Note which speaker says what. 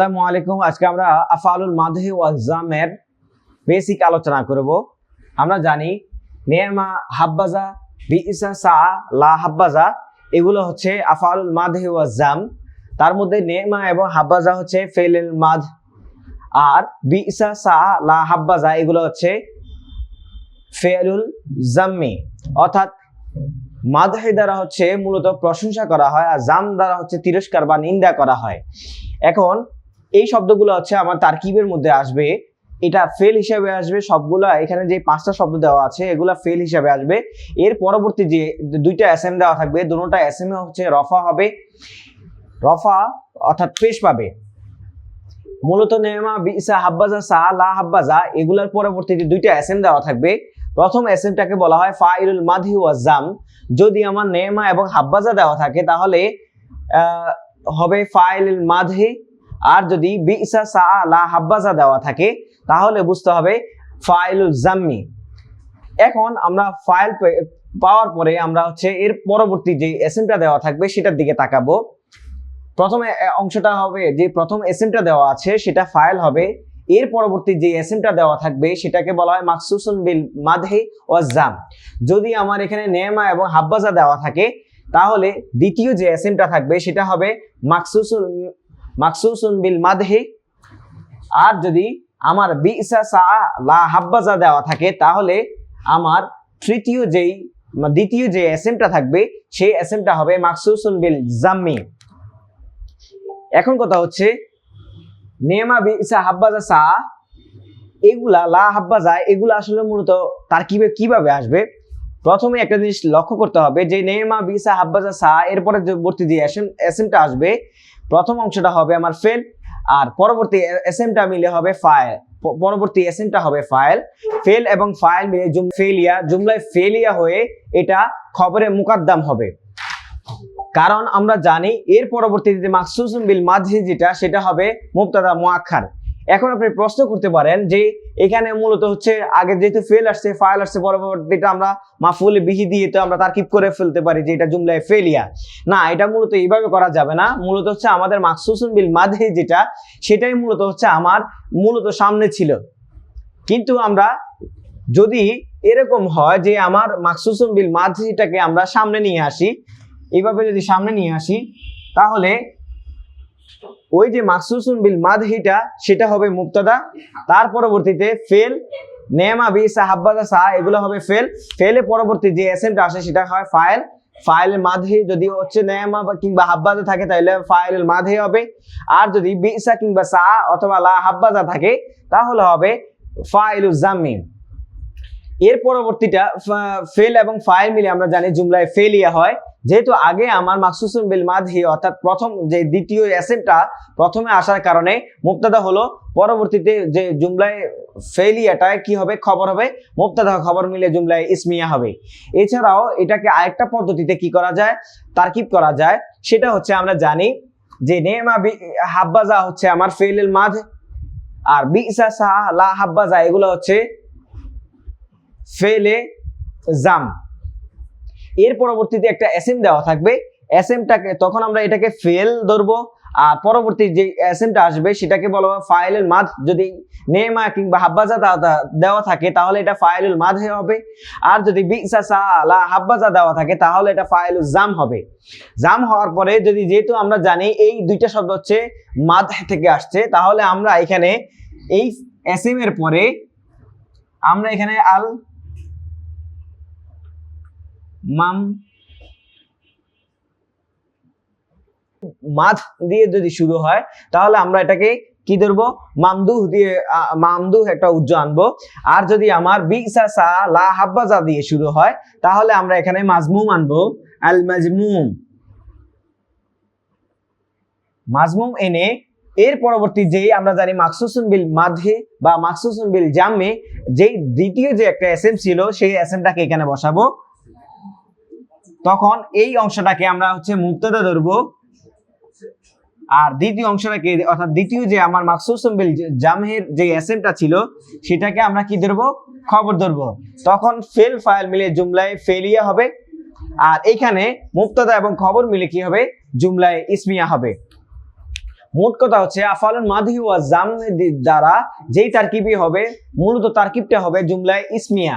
Speaker 1: আসসালামু আলাইকুম। আজকে আমরা আফআলুল মাদহি ওয়াল জামের বেসিক আলোচনা করব। আমরা জানি নেমা, হাব্বাজা, বিইসা, সা, লা হাব্বাজা এগুলো হচ্ছে আফআলুল মাদহি ওয়াল জাম। তার মধ্যে নেমা এবং হাব্বাজা হচ্ছে ফেইলুল মাদ, আর বিইসা, সা, লা হাব্বাজা এগুলো হচ্ছে ফেইলুল জাম্মি। অর্থাৎ মাদহি দ্বারা হচ্ছে মূলত প্রশংসা করা হয়, আর জাম দ্বারা হচ্ছে তিরস্কার বা নিন্দা করা হয়। এখন এই শব্দগুলো হচ্ছে আমার তারকিবের মধ্যে আসবে, এটা ফেল হিসেবে আসবে। সবগুলা এখানে যে 5টা শব্দ দেওয়া আছে এগুলা ফেল হিসেবে আসবে। এর পরবর্তী যে দুইটা এসএম দেওয়া থাকবে, দুটোটা এসএম হচ্ছে রফা হবে, রফা অর্থাৎ পেশ পাবে। মূলত নেমা, বিইসা, হাব্বাজা, সা, লা হাব্বাজা এগুলার পরবর্তীতে দুইটা এসএম দেওয়া থাকবে। প্রথম এসএমটাকে বলা হয় ফাইলুল মাদহি ওয়াজ জাম। যদি আমার নেমা এবং হাব্বাজা দেওয়া থাকে তাহলে হবে ফাইলুল মাদহি, আর যদি বিইসা, সা, লা হাব্বাজা দেওয়া থাকে তাহলে বুঝতে হবে ফাইলুল জাম্মি। এখন আমরা ফাইল পাওয়ার পরে আমরা হচ্ছে এর পরবর্তী যে এসএমটা দেওয়া থাকবে সেটার দিকে তাকাবো। প্রথম অংশটা হবে যে প্রথম এসএমটা দেওয়া আছে সেটা ফাইল হবে। এর পরবর্তী যে এসএমটা দেওয়া থাকবে সেটাকে বলা হয় মাকসুসুন বিল মাদহি ওয়াজ জাম। যদি আমার এখানে নেমা এবং হাব্বাজা দেওয়া থাকে তাহলে দ্বিতীয় যে এসএমটা থাকবে সেটা হবে মাকসুসুন বিল মাদহি। আর যদি আমার বিইসা, সা, লা হাব্বাজা দেওয়া থাকে তাহলে আমার দ্বিতীয় যে এসএমটা থাকবে সেই এসএমটা হবে মাকসুসুন বিল জাম্মি। এখন কথা হচ্ছে নেমা, বিইসা, হাব্বাজা, সা এগুলা, লা হাব্বাজা এগুলা আসলে মূলত তারকিবে কিভাবে আসবে। প্রথমে একটা জিনিস লক্ষ্য করতে হবে যে নেমা, বিইসা, হাব্বাজা, সা এরপরে পরবর্তী যে এসএমটা আসবে প্রথম অংশটা হবে আমার ফেল, আর পরবর্তী এসএমটা মিলে হবে ফাইল। পরবর্তী এসএমটা হবে ফাইল। ফেল এবং ফাইল মিলে জুমলায় ফেলিয়া হয়ে এটা খবরে মুকাদ্দাম হবে। কারণ আমরা জানি এর পরবর্তীতে মাকসুসুন বিল মাদহি যেটা সেটা হবে মুবতাদা মুআক্খার। এখন আপনি প্রশ্ন করতে পারেন যে এখানে মূলত হচ্ছে আগে যেহেতু ফেল আসছে, ফাইল আসছে, পরবর্তীতে আমরা মাফউল বিহি দিয়ে তো আমরা তারকিব করে ফেলতে পারি যে এটা জুমলায় ফেলিয়া। না, এটা মূলত এইভাবে করা যাবে না। মূলত হচ্ছে আমাদের মাকসুসুন বিল মাদহি যেটা সেটাই মূলত হচ্ছে আমার সামনে ছিল। কিন্তু আমরা যদি এরকম হয় যে আমার মাকসুসুন বিল মাদহিটাকে আমরা সামনে নিয়ে আসি, এইভাবে যদি সামনে নিয়ে আসি তাহলে ওই যে মাকসুসুন বিল মাদহিটা সেটা হবে মুবতাদা, তার পরবর্তীতে ফেল, নেমা, বিইসা, হাব্বাজা, সা এগুলো হবে ফেল। ফেলে পরবর্তী যে এসএমটা আসে সেটা হয় ফাইল। ফাইলের মাদহি যদি হচ্ছে নেমা কিংবা হাব্বাজা থাকে তাহলে ফাইলের মাদহি হবে, আর যদি বিইসা কিংবা সা অথবা লা হাব্বাজা থাকে তাহলে হবে ফাইলুল জাম্মি। এর পরবর্তীটা ফেল এবং ফাইল মিলে আমরা জানি জুমলায় ফেলিয়া হয়। যেহেতু আগে আমার মাকসুসুন বিল মাদহি অর্থাৎ প্রথম যে দ্বিতীয় এসএমটা প্রথমে আসার কারণে মুবতাদা হলো, পরবর্তীতে যে জুমলায় ফেলিয়াটা কি হবে, খবর হবে। মুবতাদা খবর মিলে জুমলায় ইসমিয়া হবে। এছাড়াও এটাকে আরেকটা পদ্ধতিতে কি করা যায়, তারকিব করা যায়। সেটা হচ্ছে আমরা জানি যে নেমা, হাব্বাজা হচ্ছে আমার ফেইলুল মাদ, আর বিইসা, সা, লা হাব্বাজা এগুলো হচ্ছে ফেলে জাম। এর পরবর্তীতে একটা এসএম দেওয়া থাকবে। এসএমটাকে তখন আমরা এটাকে ফেল ধরবো, আর পরবর্তী যে এসএমটা আসবে সেটাকে বলা হয় ফাইলুল মাদ। যদি নেমা কিংবা হাব্বাজা দেওয়া থাকে তাহলে এটা ফাইলুল মাদ হবে, আর যদি বিইসা, সা, লা হাব্বাজা দেওয়া থাকে তাহলে এটা ফাইলুল জাম হবে। জাম হওয়ার পরে যেহেতু আমরা জানি এই দুইটা শব্দ হচ্ছে মাদ থেকে আসছে, তাহলে আমরা এখানে এই এসএম এর পরে আমরা এখানে আল মাম মাদ দিয়ে যদি শুরু হয় তাহলে আমরা এটাকে কি ধরবো, মামদুহ দিয়ে, মামদুহ একটা উজ্জ আনবো। আর যদি আমার বিইসা, সা, লা হাব্বাজা দিয়ে শুরু হয় তাহলে আমরা এখানে মাজমুম আনবো, আল মাজমুম এনে এর পরবর্তী যেই আমরা জানি মাকসুসুন বিল মাদহি বা মাকসুসুন বিল জাম্মি, যেই দ্বিতীয় যে একটা এসএম ছিল সেই এসএমটাকে এখানে বসাবো। তখন এই অংশটাকে আমরা হচ্ছে মুবতাদা ধরবো, আর দ্বিতীয় অংশটাকে অর্থাৎ দ্বিতীয় যে আমার মাকসুসুন বিল জামহির যে এসএমটা ছিল সেটাকে আমরা কি ধরবো, খবর ধরবো। তখন ফেল ফাইল মিলে জুমলায় ফেলিয়া হবে, আর এখানে মুবতাদা এবং খবর মিলে কি হবে, জুমলায় ইসমিয়া হবে। মোট কথা হচ্ছে আফআলুল মাদি ওয়া জাম দ্বারা যেই তারকিবই হবে মূলত তারকিবটা হবে জুমলায় ইসমিয়া।